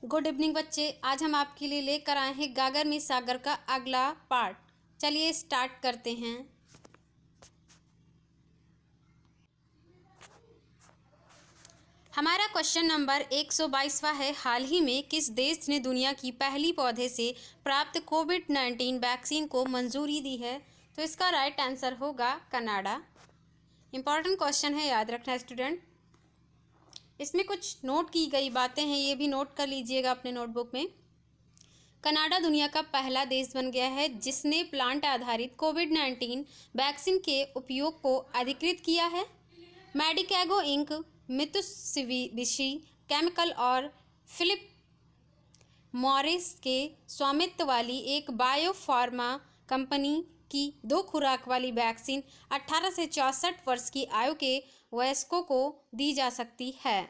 Good evening बच्चे। आज हम आपके लिए लेकर आए हैं गागर में सागर का अगला पार्ट। चलिए स्टार्ट करते हैं। हमारा क्वेश्चन नंबर 122वां है। हाल ही में किस देश ने दुनिया की पहली पौधे से प्राप्त कोविड-19 वैक्सीन को मंजूरी दी है? तो इसका राइट आंसर होगा कनाडा। इम्पॉर्टेंट क्वेश्चन है, याद रखना स्टूडेंट। इसमें कुछ नोट की गई बातें हैं, ये भी नोट कर लीजिएगा अपने नोटबुक में। कनाडा दुनिया का पहला देश बन गया है जिसने प्लांट आधारित कोविड-19 वैक्सीन के उपयोग को अधिकृत किया है। मेडिकेगो इंक, मित्सुबिशी केमिकल और फिलिप मॉरिस के स्वामित्व वाली एक बायोफार्मा कंपनी की 2 खुराक वाली वैक्सीन 18 से 64 वर्ष की आयु के वयस्कों को दी जा सकती है।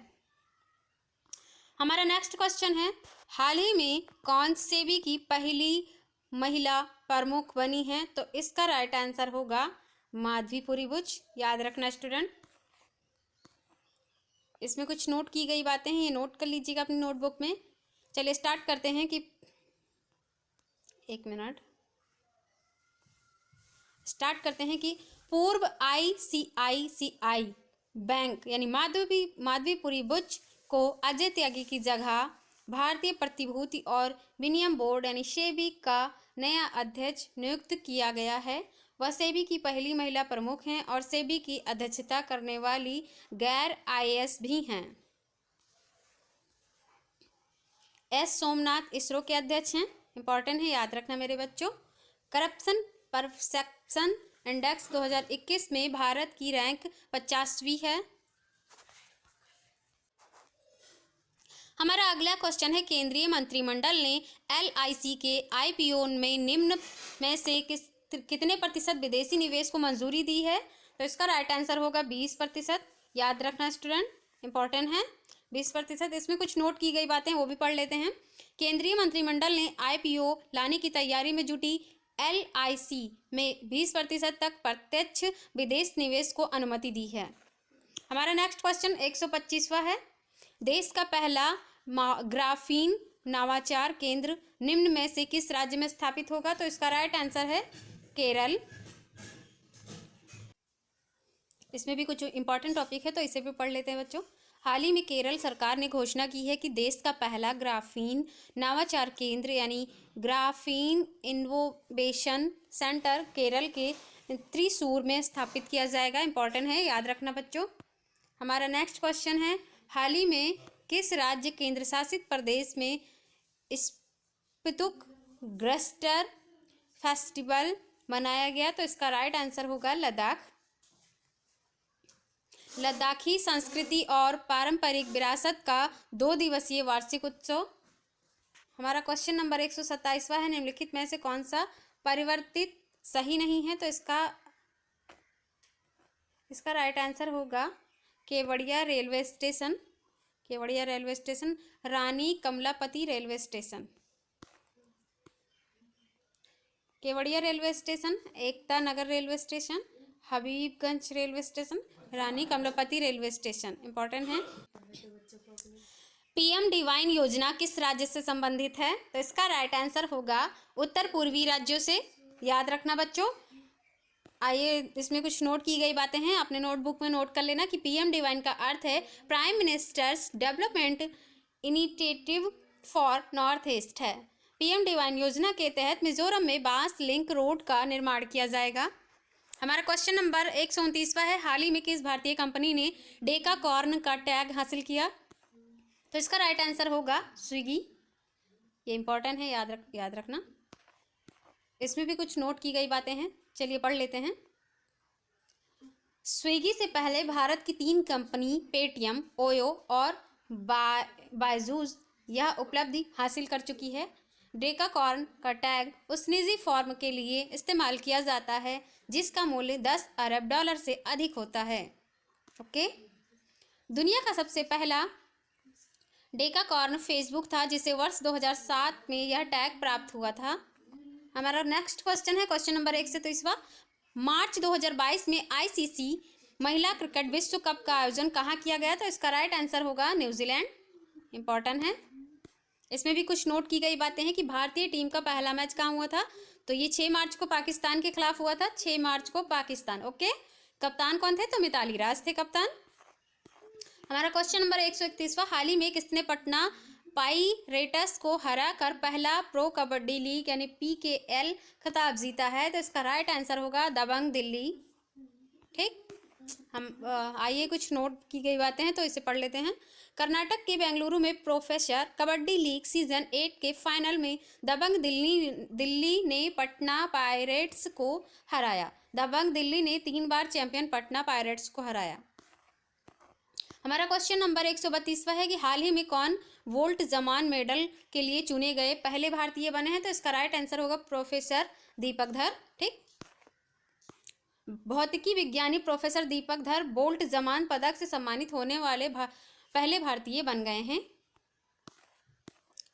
हमारा नेक्स्ट क्वेश्चन है, हाल ही में कौन सेबी की पहली महिला प्रमुख बनी है? तो इसका राइट आंसर होगा माधवीपुरी बुच। याद रखना स्टूडेंट। इसमें कुछ नोट की गई बातें हैं, ये नोट कर लीजिएगा अपनी नोटबुक में। चलिए स्टार्ट करते हैं कि स्टार्ट करते हैं कि पूर्व ICICI बैंक यानी माधवीपुरी बुच को अजय त्यागी की जगह भारतीय प्रतिभूति और विनिमय बोर्ड यानी सेबी का नया अध्यक्ष नियुक्त किया गया है। वह सेबी की पहली महिला प्रमुख हैं और सेबी की अध्यक्षता करने वाली गैर IAS भी हैं। एस सोमनाथ इसरो के अध्यक्ष हैं। इंपॉर्टेंट है, याद रखना मेरे बच्चों। करप्शन परसेप्शन इंडेक्स 2021 में भारत की रैंक 50वीं है। हमारा अगला क्वेश्चन है, केंद्रीय मंत्रिमंडल ने LIC के IPO में निम्न में से कितने प्रतिशत विदेशी निवेश को मंजूरी दी है? तो इसका राइट आंसर होगा 20%। याद रखना स्टूडेंट, इंपॉर्टेंट है 20%। इसमें कुछ नोट की गई बातें वो भी पढ़ लेते हैं। केंद्रीय मंत्रिमंडल ने IPO लाने की तैयारी में जुटी LIC में 20% तक प्रत्यक्ष विदेश निवेश को अनुमति दी है। हमारा नेक्स्ट क्वेश्चन 125वां है, देश का पहला ग्राफीन नवाचार केंद्र निम्न में से किस राज्य में स्थापित होगा? तो इसका राइट आंसर है केरल। इसमें भी कुछ इंपॉर्टेंट टॉपिक है तो इसे भी पढ़ लेते हैं बच्चों। हाल ही में केरल सरकार ने घोषणा की है कि देश का पहला ग्राफीन नवाचार केंद्र यानी ग्राफीन इनोवेशन सेंटर केरल के त्रिशूर में स्थापित किया जाएगा। इंपॉर्टेंट है, याद रखना बच्चों। हमारा नेक्स्ट क्वेश्चन है, हाल ही में किस राज्य केंद्र शासित प्रदेश में स्पितुक ग्रस्टर फेस्टिवल मनाया गया? तो इसका राइट आंसर होगा लद्दाख। लद्दाखी संस्कृति और पारंपरिक विरासत का 2 दिवसीय वार्षिक उत्सव। हमारा क्वेश्चन नंबर 127वां है, निम्नलिखित में से कौन सा परिवर्तित सही नहीं है? तो इसका राइट आंसर होगा Kevadia railway station. Kevadia railway station, Rani Kamlapati railway station. Kevadia railway station, Ekta Nagar railway station, Habibganj railway station, Rani Kamlapati railway station. Important है। PM डिवाइन योजना किस राज्य से संबंधित है? तो इसका राइट आंसर होगा उत्तर पूर्वी राज्यों से। याद रखना बच्चों। आइए, इसमें कुछ नोट की गई बातें हैं, अपने नोटबुक में नोट कर लेना कि PM डिवाइन का अर्थ है prime ministers development initiative for north east है। PM डिवाइन योजना के तहत मिजोरम में बांस लिंक रोड का निर्माण किया जाएगा। हमारा क्वेश्चन नंबर 129वां है, हाल ही में किस भारतीय कंपनी ने डेकाकॉर्न का टैग हासिल किया? तो इसका राइट आंसर होगा स्विगी। ये इंपॉर्टेंट है, याद रखना। इसमें भी कुछ नोट की गई बातें हैं, चलिए पढ़ लेते हैं। स्विगी से पहले भारत की 3 कंपनी पेटीएम, ओयो और बायजूस यह उपलब्धि हासिल कर चुकी है। डेकाकॉर्न का टैग उस निजी फॉर्म के लिए इस्तेमाल किया जाता है जिसका मूल्य $10 अरब से अधिक होता है। ओके। दुनिया का सबसे पहला डेकाकॉर्न फेसबुक था जिसे वर्ष 2007 में यह टैग प्राप्त हुआ था। हमारा नेक्स्ट क्वेश्चन है, क्वेश्चन नंबर 123वां, मार्च 2022 में ICC महिला क्रिकेट विश्व कप का आयोजन कहाँ किया गया? तो इसका राइट आंसर होगा न्यूजीलैंड। इंपॉर्टेंट है। इसमें भी कुछ नोट की गई बातें हैं कि भारतीय टीम का पहला मैच कहाँ हुआ था, तो ये 6 मार्च को पाकिस्तान के खिलाफ हुआ था, 6 मार्च को पाकिस्तान। ओके, कप्तान कौन थे, तो मिताली राज थे कप्तान। हमारा क्वेश्चन नंबर 131वां, हाल ही में किसने पटना पाइरेट्स को हरा कर पहला प्रो कबड्डी लीग यानी PKL खिताब जीता है, तो इसका राइट आंसर होगा दबंग दिल्ली। ठीक, हम आइए कुछ नोट की गई बातें हैं तो इसे पढ़ लेते हैं। कर्नाटक के बेंगलुरु में प्रोफेसर कबड्डी लीग सीजन 8 के फाइनल में दबंग दिल्ली ने पटना पायरेट्स को हराया। दबंग दिल्ली ने 3 बार चैंपियन पटना पायरेट्स को हराया। हमारा क्वेश्चन नंबर 132वां है कि हाल ही में कौन वोल्ट जमान मेडल के लिए चुने गए पहले भारतीय बने हैं, तो इसका राइट आंसर होगा प्रोफेसर दीपक धर। ठीक, भौतिकी विज्ञानी प्रोफेसर दीपक धर बोल्ट जमान पदक से सम्मानित होने वाले पहले भारतीय बन गए हैं।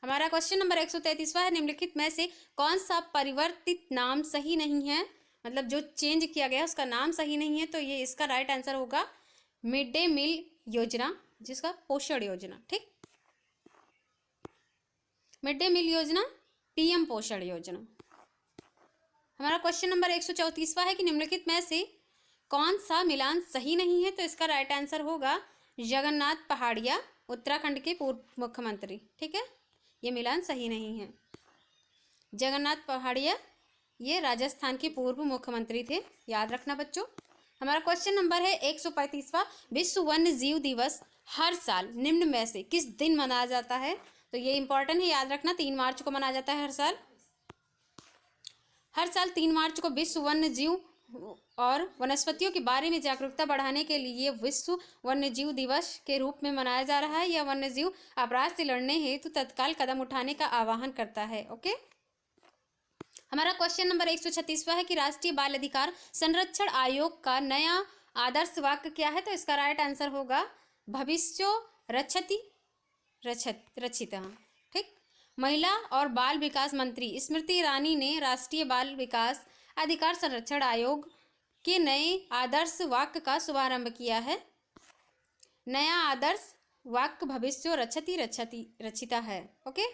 हमारा क्वेश्चन नंबर 133वां है, निम्नलिखित में से कौन सा परिवर्तित नाम सही नहीं है, मतलब जो चेंज किया गया उसका नाम सही नहीं है, तो ये इसका राइट आंसर होगा मिड डे मील योजना, जिसका पोषण योजना। ठीक, मिड डे मील योजना PM पोषण योजना। हमारा क्वेश्चन नंबर 134वां है कि निम्नलिखित में से कौन सा मिलान सही नहीं है, तो इसका राइट आंसर होगा जगन्नाथ पहाड़िया, उत्तराखंड के पूर्व मुख्यमंत्री। ठीक है, ये मिलान सही नहीं है। जगन्नाथ पहाड़िया ये राजस्थान के पूर्व मुख्यमंत्री थे, याद रखना बच्चों। हमारा क्वेश्चन नंबर है 135वां, विश्व वन्य जीव दिवस हर साल निम्न में से किस दिन मनाया जाता है, तो ये इंपॉर्टेंट है, याद रखना 3 मार्च को मनाया जाता है हर साल। हर साल 3 मार्च को विश्व वन्य जीव और वनस्पतियों के बारे में जागरूकता बढ़ाने के लिए विश्व वन्य जीव दिवस के रूप में मनाया जा रहा है। यह वन्य जीव अपराध से लड़ने हेतु तत्काल कदम उठाने का आह्वान करता है। ओके, हमारा क्वेश्चन नंबर 136वां है कि राष्ट्रीय बाल अधिकार संरक्षण आयोग का नया आदर्श वाक्य क्या है, तो इसका राइट आंसर होगा भविष्यो रक्षति रक्षिता। ठीक, महिला और बाल विकास मंत्री स्मृति ईरानी ने राष्ट्रीय बाल विकास अधिकार संरक्षण आयोग के नए आदर्श वाक्य का शुभारंभ किया है। नया आदर्श वाक्य भविष्यो रक्षति रक्षिता है। ओके,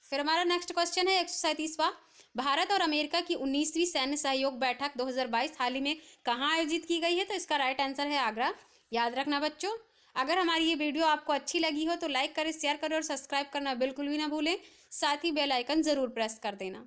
फिर हमारा नेक्स्ट क्वेश्चन है 137वां, भारत और अमेरिका की 19वीं सैन्य सहयोग बैठक 2022 हाल ही में कहाँ आयोजित की गई है, तो इसका राइट आंसर है आगरा। याद रखना बच्चों। अगर हमारी ये वीडियो आपको अच्छी लगी हो तो लाइक करें, शेयर करें और सब्सक्राइब करना बिल्कुल भी ना भूलें। साथ ही बेल आइकन ज़रूर प्रेस कर देना।